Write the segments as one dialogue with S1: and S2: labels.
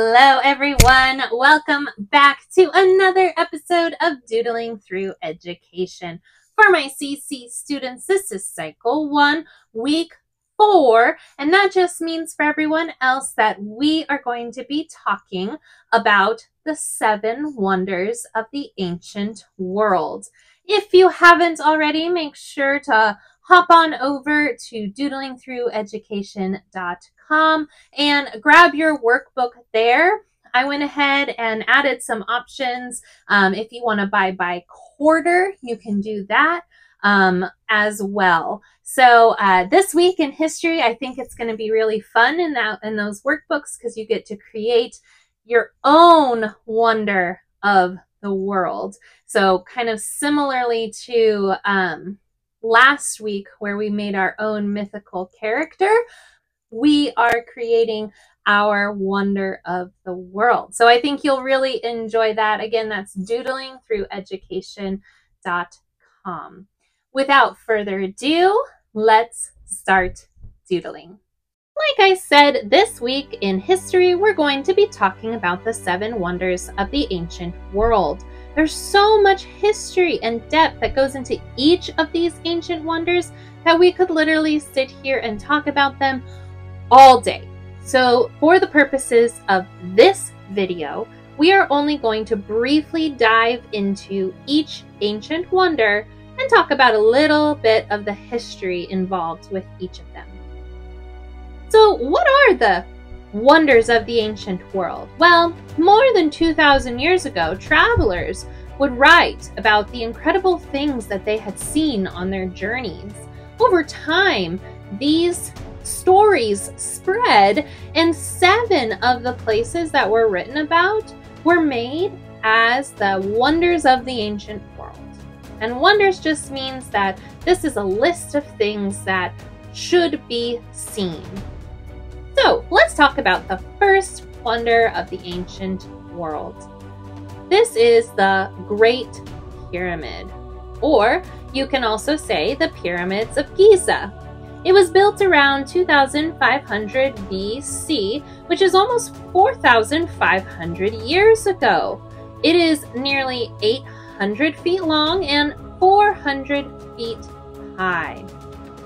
S1: Hello everyone, welcome back to another episode of Doodling Through Education. For my CC students, this is Cycle 1, Week 4, and that just means for everyone else that we are going to be talking about the 7 wonders of the ancient world. If you haven't already, make sure to hop on over to doodlingthrougheducation.com and grab your workbook there. I went ahead and added some options. If you want to buy by quarter, you can do that as well. So this week in history, I think it's going to be really fun in those workbooks because you get to create your own wonder of the world. So kind of similarly to last week where we made our own mythical character, we are creating our wonder of the world. So I think you'll really enjoy that. Again, that's doodlingthrougheducation.com. Without further ado, let's start doodling. Like I said, this week in history, we're going to be talking about the 7 wonders of the ancient world. There's so much history and depth that goes into each of these ancient wonders that we could literally sit here and talk about them all day. So for the purposes of this video, we are only going to briefly dive into each ancient wonder and talk about a little bit of the history involved with each of them. So what are the wonders of the ancient world? Well, more than 2,000 years ago, travelers would write about the incredible things that they had seen on their journeys. Over time, these stories spread, and 7 of the places that were written about were made as the wonders of the ancient world. And wonders just means that this is a list of things that should be seen. So let's talk about the first wonder of the ancient world. This is the Great Pyramid, or you can also say the Pyramids of Giza. It was built around 2500 BC, which is almost 4,500 years ago. It is nearly 800 feet long and 400 feet high.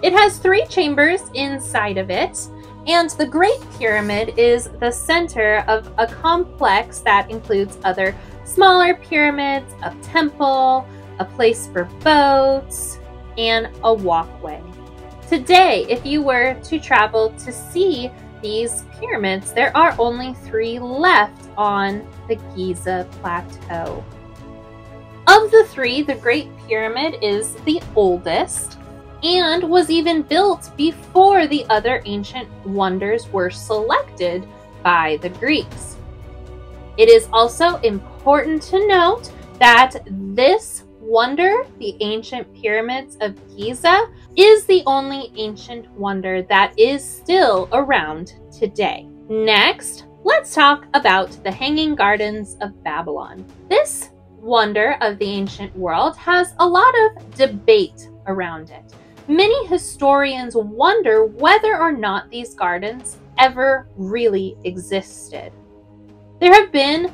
S1: It has 3 chambers inside of it. And the Great Pyramid is the center of a complex that includes other smaller pyramids, a temple, a place for boats, and a walkway. Today, if you were to travel to see these pyramids, there are only 3 left on the Giza Plateau. Of the 3, the Great Pyramid is the oldest and was even built before the other ancient wonders were selected by the Greeks. It is also important to note that this wonder, the ancient pyramids of Giza, is the only ancient wonder that is still around today. Next, let's talk about the Hanging Gardens of Babylon. This wonder of the ancient world has a lot of debate around it. Many historians wonder whether or not these gardens ever really existed. There have been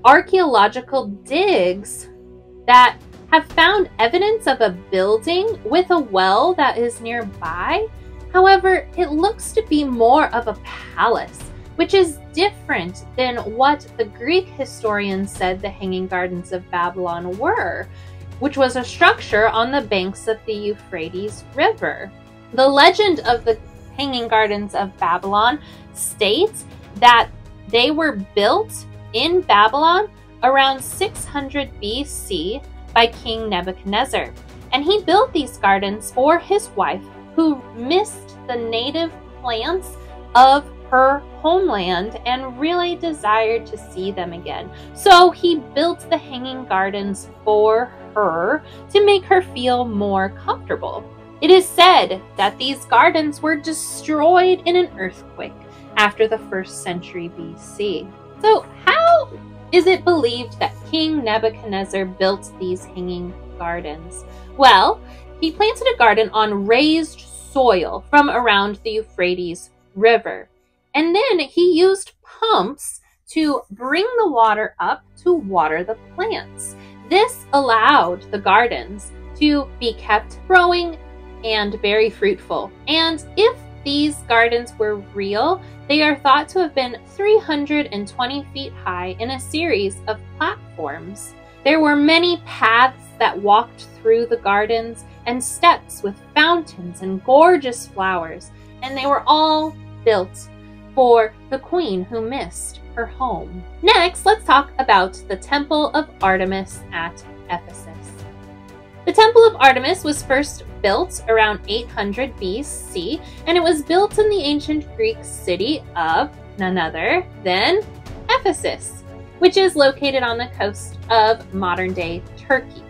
S1: archaeological digs that have found evidence of a building with a well that is nearby. However, it looks to be more of a palace, which is different than what the Greek historians said the Hanging Gardens of Babylon were, which was a structure on the banks of the Euphrates River. The legend of the Hanging Gardens of Babylon states that they were built in Babylon around 600 BC by King Nebuchadnezzar. And he built these gardens for his wife, who missed the native plants of her homeland and really desired to see them again. So he built the Hanging Gardens for her to make her feel more comfortable. It is said that these gardens were destroyed in an earthquake after the 1st century BC. So how is it believed that King Nebuchadnezzar built these hanging gardens? Well, he planted a garden on raised soil from around the Euphrates River. And then he used pumps to bring the water up to water the plants. This allowed the gardens to be kept growing and very fruitful. And if these gardens were real, they are thought to have been 320 feet high in a series of platforms. There were many paths that walked through the gardens and steps with fountains and gorgeous flowers, and they were all built for the queen who missed her home. Next, let's talk about the Temple of Artemis at Ephesus. The Temple of Artemis was first built around 800 BC, and it was built in the ancient Greek city of none other than Ephesus, which is located on the coast of modern-day Turkey.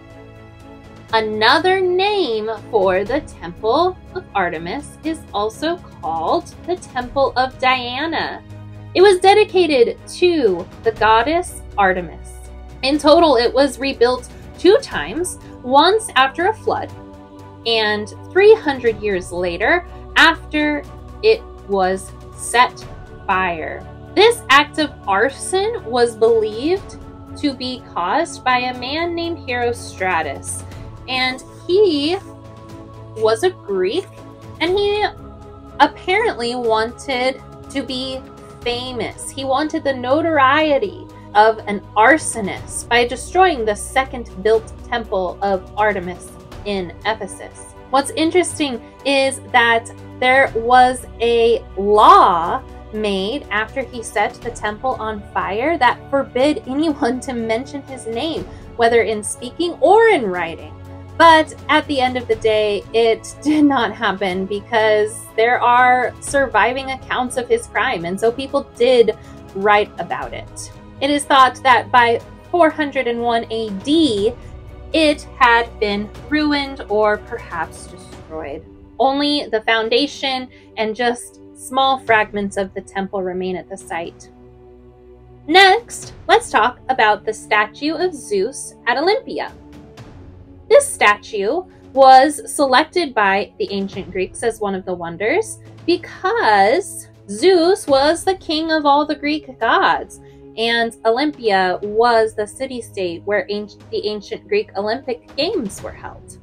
S1: Another name for the Temple of Artemis is also called the Temple of Diana. It was dedicated to the goddess Artemis. In total, it was rebuilt 2 times, once after a flood, and 300 years later after it was set fire. This act of arson was believed to be caused by a man named Herostratus, and he was a Greek, and he apparently wanted to be famous. He wanted the notoriety of an arsonist by destroying the second built temple of Artemis in Ephesus. What's interesting is that there was a law made after he set the temple on fire that forbid anyone to mention his name, whether in speaking or in writing. But at the end of the day, it did not happen because there are surviving accounts of his crime, and so people did write about it. It is thought that by 401 AD, it had been ruined or perhaps destroyed. Only the foundation and just small fragments of the temple remain at the site. Next, let's talk about the Statue of Zeus at Olympia. This statue was selected by the ancient Greeks as one of the wonders because Zeus was the king of all the Greek gods, and Olympia was the city-state where the ancient Greek Olympic Games were held.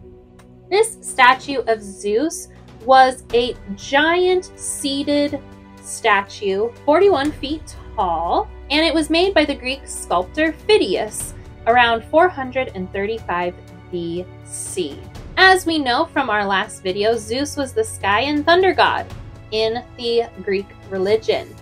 S1: This statue of Zeus was a giant seated statue, 41 feet tall, and it was made by the Greek sculptor Phidias around 435 BC. As we know from our last video, Zeus was the sky and thunder god in the Greek religion,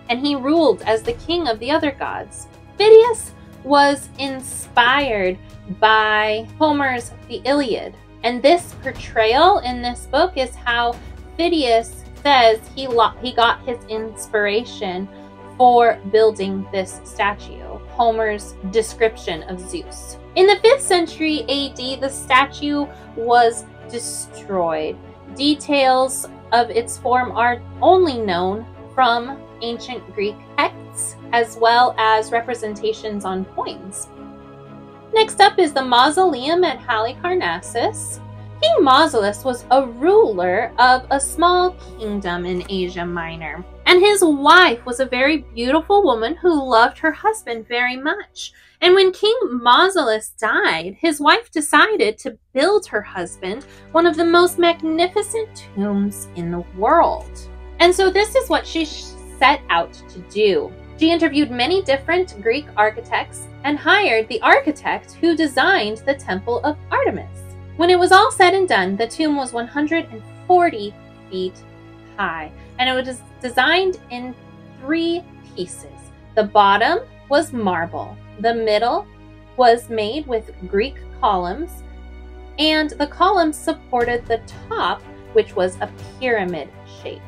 S1: and he ruled as the king of the other gods. Phidias was inspired by Homer's The Iliad, and this portrayal in this book is how Phidias says he got his inspiration for building this statue, Homer's description of Zeus. In the 5th century AD, the statue was destroyed. Details of its form are only known from ancient Greek texts, as well as representations on coins. Next up is the Mausoleum at Halicarnassus. King Mausolus was a ruler of a small kingdom in Asia Minor, and his wife was a very beautiful woman who loved her husband very much. And when King Mausolus died, his wife decided to build her husband one of the most magnificent tombs in the world. And so this is what she set out to do. She interviewed many different Greek architects and hired the architect who designed the Temple of Artemis. When it was all said and done, the tomb was 140 feet high, and it was designed in 3 pieces. The bottom was marble, the middle was made with Greek columns, and the columns supported the top, which was a pyramid shape.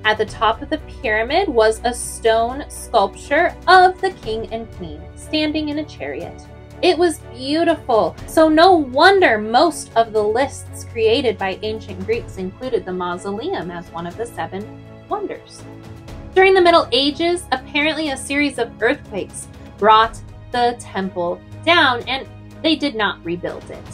S1: At the top of the pyramid was a stone sculpture of the king and queen standing in a chariot. It was beautiful, so no wonder most of the lists created by ancient Greeks included the Mausoleum as one of the 7 wonders. During the Middle Ages, apparently a series of earthquakes brought the temple down, and they did not rebuild it.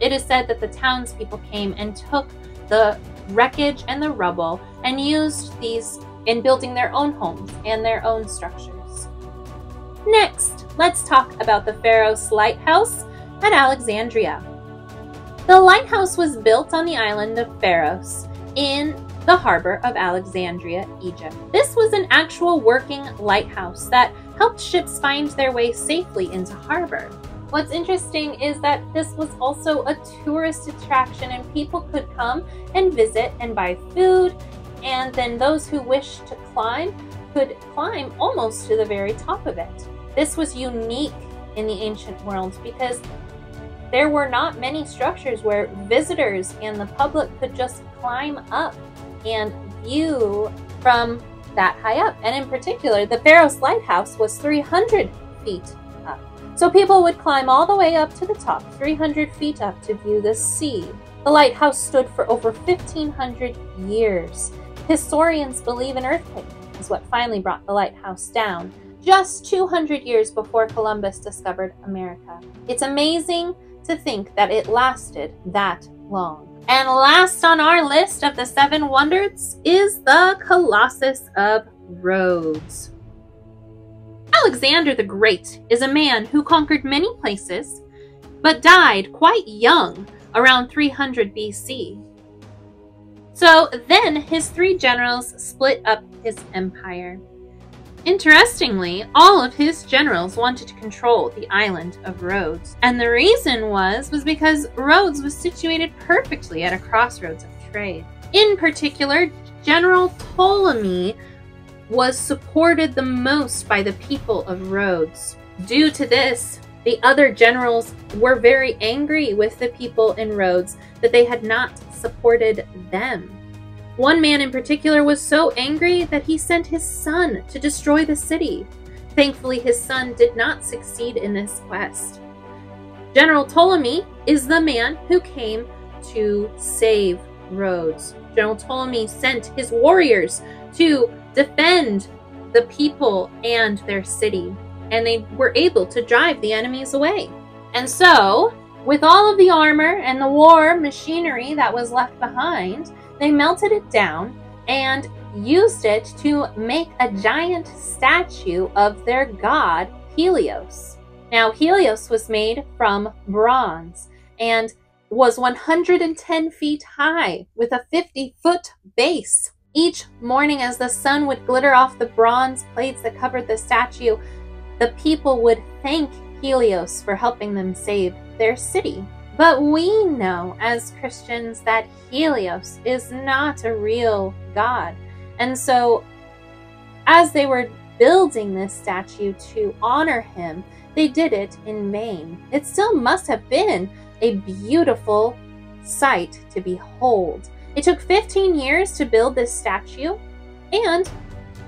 S1: It is said that the townspeople came and took the wreckage and the rubble and used these in building their own homes and their own structures. Next, let's talk about the Pharos Lighthouse at Alexandria. The lighthouse was built on the island of Pharos in the harbor of Alexandria, Egypt. This was an actual working lighthouse that helped ships find their way safely into harbor. What's interesting is that this was also a tourist attraction, and people could come and visit and buy food, and then those who wished to climb could climb almost to the very top of it. This was unique in the ancient world because there were not many structures where visitors and the public could just climb up and view from that high up. And in particular, the Pharos Lighthouse was 300 feet up. So people would climb all the way up to the top, 300 feet up, to view the sea. The lighthouse stood for over 1,500 years. Historians believe an earthquake is what finally brought the lighthouse down, just 200 years before Columbus discovered America. It's amazing to think that it lasted that long. And last on our list of the 7 wonders is the Colossus of Rhodes. Alexander the Great is a man who conquered many places, but died quite young, around 300 BC. So then his 3 generals split up his empire. Interestingly, all of his generals wanted to control the island of Rhodes. And the reason was because Rhodes was situated perfectly at a crossroads of trade. In particular, General Ptolemy was supported the most by the people of Rhodes. Due to this, the other generals were very angry with the people in Rhodes that they had not supported them. One man in particular was so angry that he sent his son to destroy the city. Thankfully, his son did not succeed in this quest. General Ptolemy is the man who came to save Rhodes. General Ptolemy sent his warriors to defend the people and their city, and they were able to drive the enemies away. And so, with all of the armor and the war machinery that was left behind, they melted it down and used it to make a giant statue of their god, Helios. Now, Helios was made from bronze and was 110 feet high with a 50-foot base. Each morning, as the sun would glitter off the bronze plates that covered the statue, the people would thank Helios for helping them save their city. But we know as Christians that Helios is not a real god. And so as they were building this statue to honor him, they did it in vain. It still must have been a beautiful sight to behold. It took 15 years to build this statue, and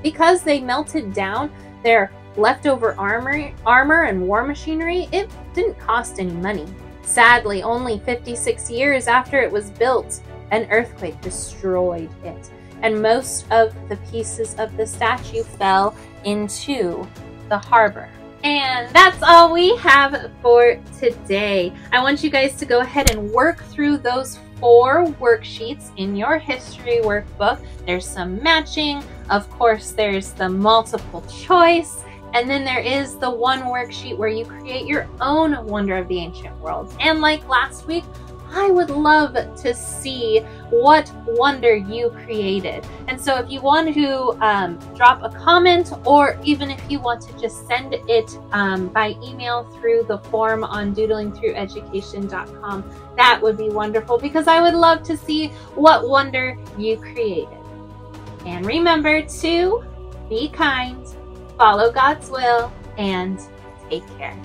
S1: because they melted down their leftover armor and war machinery, it didn't cost any money. Sadly, only 56 years after it was built, an earthquake destroyed it, and most of the pieces of the statue fell into the harbor. And that's all we have for today. I want you guys to go ahead and work through those 4 worksheets in your history workbook. There's some matching, of course there's the multiple choice, and then there is the one worksheet where you create your own wonder of the ancient world. And like last week, I would love to see what wonder you created. And so if you want to drop a comment, or even if you want to just send it by email through the form on doodlingthrougheducation.com, that would be wonderful, because I would love to see what wonder you created. And remember to be kind, follow God's will, and take care.